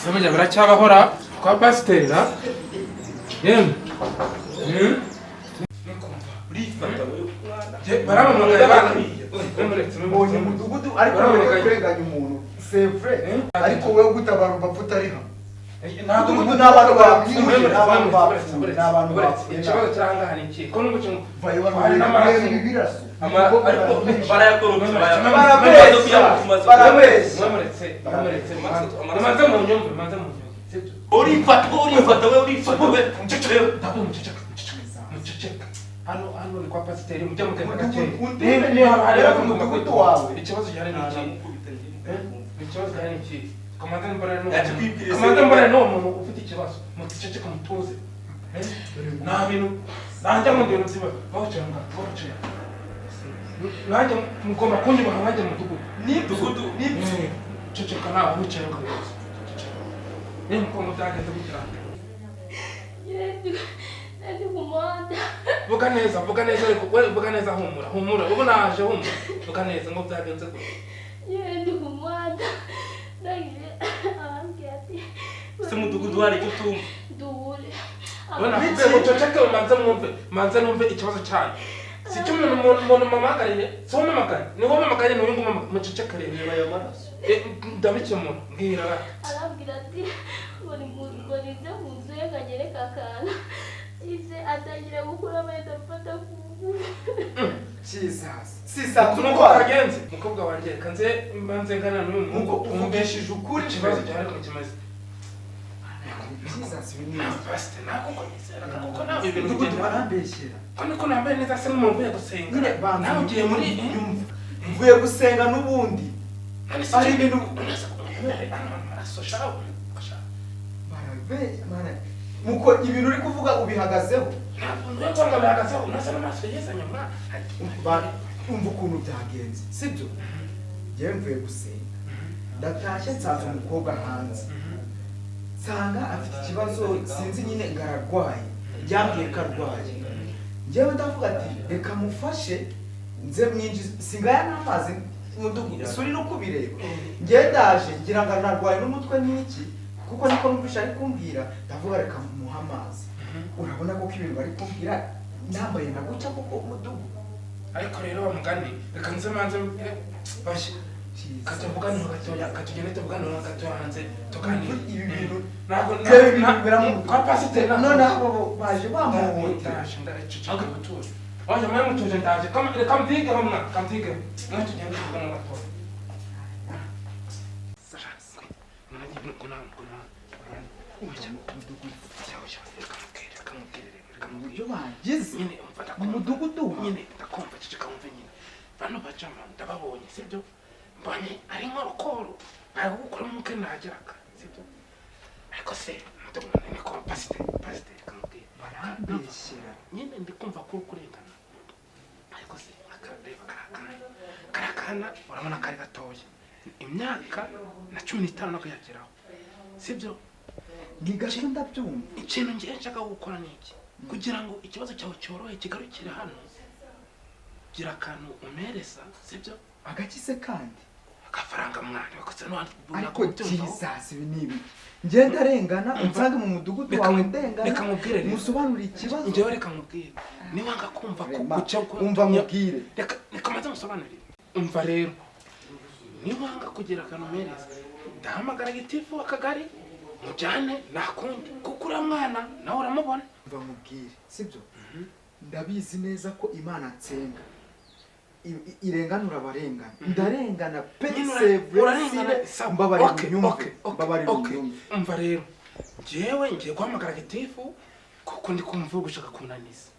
Samanya baracyabahora kwa pasiteri na yemwe baramamagaye bana mbonye umudugudu ariko kurenganya umuntu c'est vrai ariko wewe gutabara umbavuta ari hamwe ntabwo n'abantu babyinjije n'abantu bapfuye ikibazo cyangahana iki ko n'umucyo vayo barabireba ibiraso ariko barayakorotse baramuretse manze mu nyumve urifata we muceceka hano ni kwa pasiteri mujya mukenda gake niyo hareba ku mudugudu wawe ikibazo cyane ni iki Kamanda mbara no muntu ufite ikibazo muceceka mutuze nta bintu nanjye mu bintu ziba bawucanga nanjye mugomba kunyubaha nanjye mu mudugudu ceceka nawe wicaye ukabizi niko mutageze gutanga Ndi kumanda. vuga neza ariko vuga neza humura ubu naje humura vuga neza ngo byagenze gute Ndi kumanda. Nagire abangati. se mudugudu hari cyo tumva Dure. Bona kubera ceceka manze numve ikibazo cyane si cyo umuntu mamagariye so mamagariye ni wowe mamagariye n'uyu ngoma muceceka rero ayo maraso ndabikemura mbwira Arabwira ati bari mu nibyo muzu yakagere kakana. Ise atangira gukura amahita afata ku sisa nuko kagenze mukobwa wanjye kanze manze ngana n'uyu nuko uvugishije ukuri ikibazo cyari ko kimaze Jesus bini pastor nako konizera kuko nawe ibintu mudugudu bigenda barambeshyera ko nambaye neza se nk'umuntu uvuye gusenga nawe ugiye muri mvuye gusenga n'ubundi ari ibintu amaraso shawe muko ibintu uri kuvuga ubihagazeho ntabwo ngo bihagazeho nasa n'amaso yizanye mwana umva ukuntu byagenze sibyo njyewe mvuye gusenga ndatashye nsanze umukobwa hanze nsanga afite ikibazo sinzi nyine ngararwaye byambwiye ko arwaye njyewe ndavuga ati reka mufashe nze mwinjize singaya n'amazi mudugudu suri no kubireba njyewe ndaje ngira ngo narwaye n'umutwe n'iki kuko niko numvisha ari kumbwira ndavuga reka muha amazi urabona ko ibintu bari kumbwira nambaye naguca kuko umudugudu ariko rero bamugani reka nze manze bashi katuvugana gatoya katugende tuvugana gatoya hanze tuganira ibi bintu ntabwo kwa pasiteri none abo baje bamuhotera ndaceceka gutuje oya mwe mutuje ndaje kamvige hamwe kamvige mwe tugende tuvugana gatoya uburyo bagize mu mudugudu nyine ndakumva ceceka wumve nyine bano bajama ndababonye sibyo mbonye ari nk'urukoro ntabwo gukora umwuka nageraga sibyo ariko se ni ko pasiteri kamubwira barambeshyera nyine ndi kumva ko kurengana ariko se akareba karakana urabona kari gatoya imyaka na 15 no kuyageraho sibyo ni gato ndabyumva ikintu ngiye nshaka gukora niki kugira ngo ikibazo cyawe cyorohe kigarukire hano gira akantu umeresa sibyo agakise kandi agafaranga mwana bakoze no ariko Jesus binibi ngiye ndarengana unsange mu mudugudu wawe ndengana reka mubwire musobanura ikibazo ngiye reka mubwire niba nga kumva ko guca umva mubwire reka maze musobanurire umva rero niba nga kugira akantu umeresa ndahamagara gitifu akagari mujyane nakundi kuko uriya mwana nawe uramubona mva mubwire sibyo ndabizi neza ko Imana nsenga irenganura abarengana ndarengana pe umva rero njyewe ngiye guhamagara gitifu kuko ndi kumva gushaka kunaniza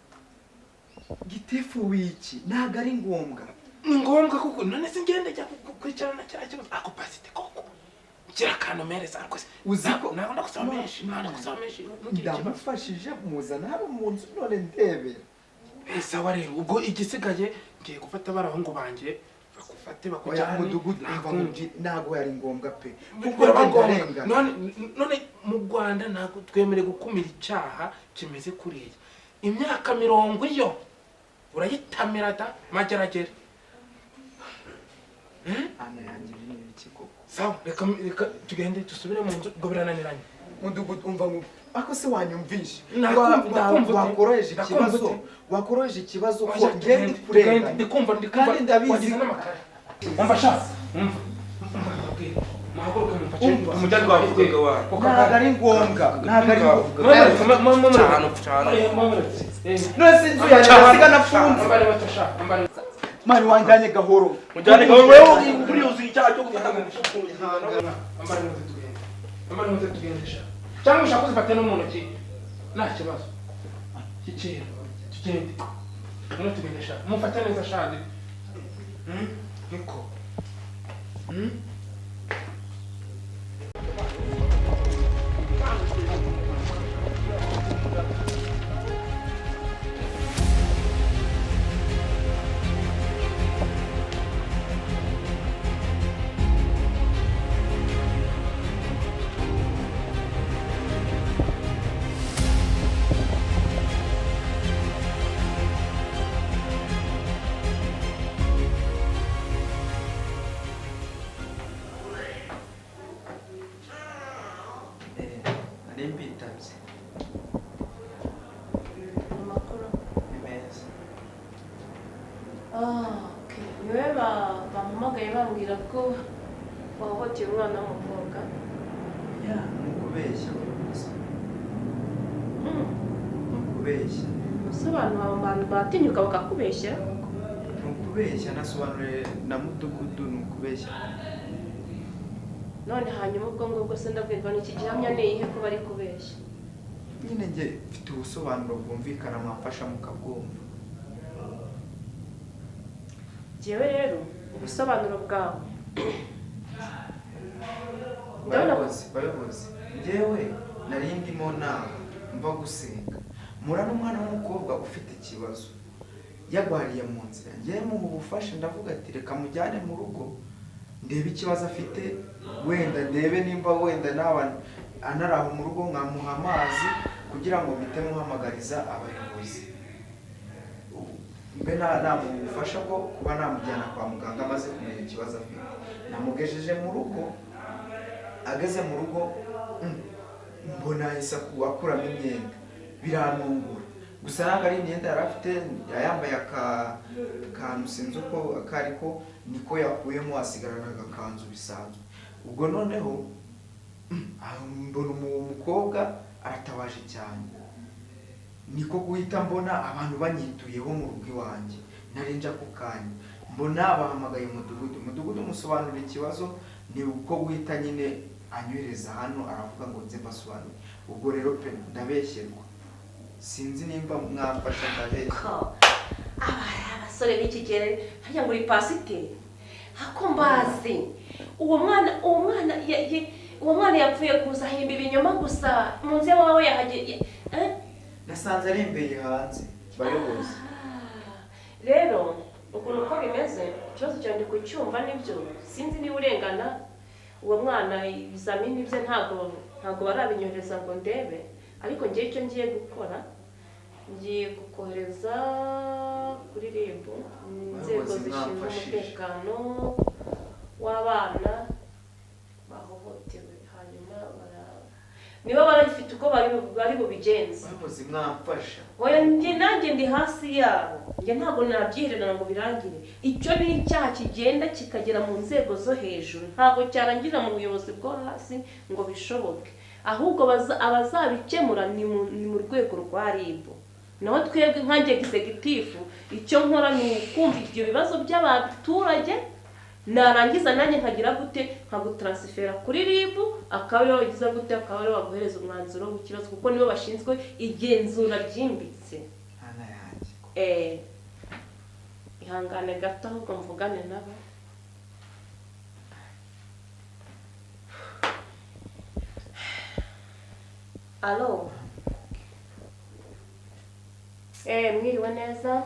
gitifu wiki ntabwo ari ngombwa ni ngombwa kuko none se ngende njya kwicarana cya kibazo ako pasite koko gira akantu mereza ariko uzi ko ntabwo ndagusaba menshi ndamufashije muzana hano mu nzu none ndebera sawa rero ubwo igisigaye ngiye gufata barahungu banjye bakufate bakujyane mudugudu ntabwo yari ngombwa pe kuko none mu Rwanda ntabwo twemere gukumira icyaha kimeze kuriya imyaka 40 urayitamira da mageragere ana yanjye ni iki koko sawa reka tugende dusubire mu nzu ubwo birananiranye mudugudu umva ngo ako se wanyumvishe wakoroheje ikibazo ko ngende kurega ndikumva kandi ndabizi wagize n'amakara umva shaka umva muhaguruke mufashe umujyane wawe ntabwo ari ngombwa none inzu yanjye asiga nafunze mani wanjyanye gahoro wewe uri uzi icyaha cyo gufata mu mufuko ambare muze tugendesha cyangwa ushaka kuzifata no mu ntoki nta kibazo kikira tugende none tugendesha mufate neza shade niko niwe bampamagaye bambwira ko wahohoteye umwana w'umukobwa ya nukubeshya nukubeshya ese abantu batinyuka bakakubeshya nukubeshya nasobanuriye na mudugudu nukubeshya none hanyuma ubwo ngubwo se ndabwirwa n'iki gihamya niyihe ko bari kubeshya nyine njye mfite ubusobanuro bwumvikana mwafasha mukabwumva jewe rero ubusobanuro bwawe bayobozi njyewe nari ndimo nawe mva gusenga mura n'umwana w'umukobwa ufite ikibazo yagwariye mu nzira njyewe muha ubufasha ndavuga ati reka mujyane mu rugo ndebe ikibazo afite wenda ndebe nimba wenda nawe anaraho mu rugo nkamuha amazi kugira ngo mpite muhamagariza abayobozi mbe namufasha bwo kuba namujyana kwa muganga amaze kumenya ikibazo afite namugejeje mu rugo ageze mu rugo mbona yahise akuramo imyenda biranungura gusa ntabwo ari imyenda yari afite yayambaye akantu sinzi uko akariko niko yakuyemo asigarana agakanzu bisanzwe ubwo noneho mbona umukobwa aratabaje cyane niko guhita mbona abantu banyituyeho mu rugo iwanjye narinja ku kanya mbona bahamagaye umudugudu musobanurira ikibazo ni uko guhita nyine anywereza hano aravuga ngo nze mbasobanure ubwo rero pe ndabeshyerwa sinzi nimba mwafasha ndabeshya abasore b'ikigere hajya ngo uri pasiteri hako mbazi uwo mwana yapfuye kuza ahimba ibinyoma gusa mu nzu yawe yahageye nasanze ari imbere hanze bayobozi rero ukuntu uko bimeze ikibazo cyawe ndi kucyumva nibyo sinzi niba urengana uwo mwana ibizamini bye ntabwo barabinyohereza ngo ndebe ariko ngiye icyo ngiye gukora ngiye kukohereza kuri RIB inzego zishinzwe umutekano w'abana bahohotewe hanyuma niba baragifite uko bari bubigenze abayobozi mwamfasha oya nanjye ndi hasi yabo njye ntabwo nabyihererana ngo birangire icyo ni icyaha kigenda kikagera mu nzego zo hejuru ntabwo cyarangirira mu buyobozi bwo hasi ngo bishoboke ahubwo abazabikemura ni mu rwego rwa RIB naho twebwe nkanjye executive icyo nkora ni ukumva ibyo bibazo by'abaturage narangiza nanjye nkagira gute nkagutransfera kuri RIB akaba ariwe wagize gute akaba ariwe waguhereza umwanzuro w'ikibazo kuko nibo bashinzwe igenzura ryimbitse hana yanjye ihangane gato ahubwo mvugane nabo alo mwiriwe neza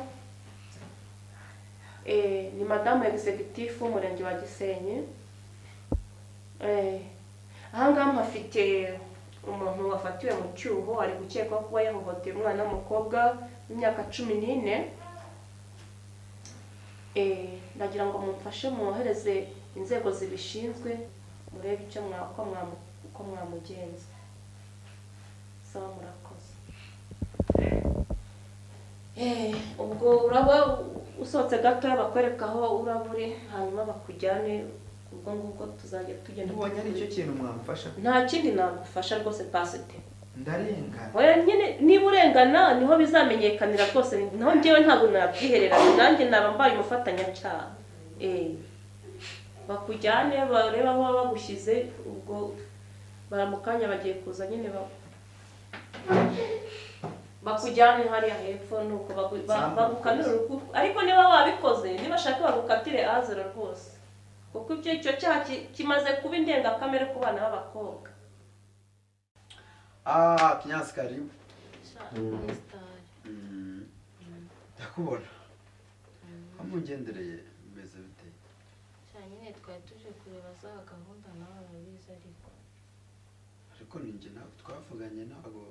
ni madamu executive w'umurenge wa Gisenyi ahangaha mpafite umuntu wafatiwe mu cyuho ari gukekwa kuba yahohoteye umwana w'umukobwa w'imyaka 14 ndagira ngo mumfashe mwohereze inzego zibishinzwe murebe icyo uko mwamugenza. Sawa murakoze. Ubwo uraba usohotse gatoya bakwereka aho uraba uri hanyuma bakujyane ubwo ngubwo tuzajya tugenda. ubonye ari cyo kintu mwamfasha? Nta kindi nagufasha rwose pasite. ndarengana. Oya nyine niba urengana niho bizamenyekanira rwose, naho njyewe ntabwo nabyihererana, nanjye naba mbaye umufatanyacyaha. Bakujyane barebe aho baba bagushyize, ubwo baramukanya bagiye kuza nyine bakujyane hariya hepfo, nuko bagukanira urukuru. Ariko niba wabikoze nibashaka bagukatire azero rwose, kuko icyo cyaha kimaze kuba indengakamere ku bana b'abakobwa. Kinyansi karibu. Ndakubona. Amugendereye bimeze bite? nyine twari tuje kureba za gahunda nawe urabizi Ariko ninjye ntabwo twavuganye ntabwo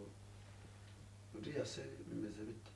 uriya se bimeze bite?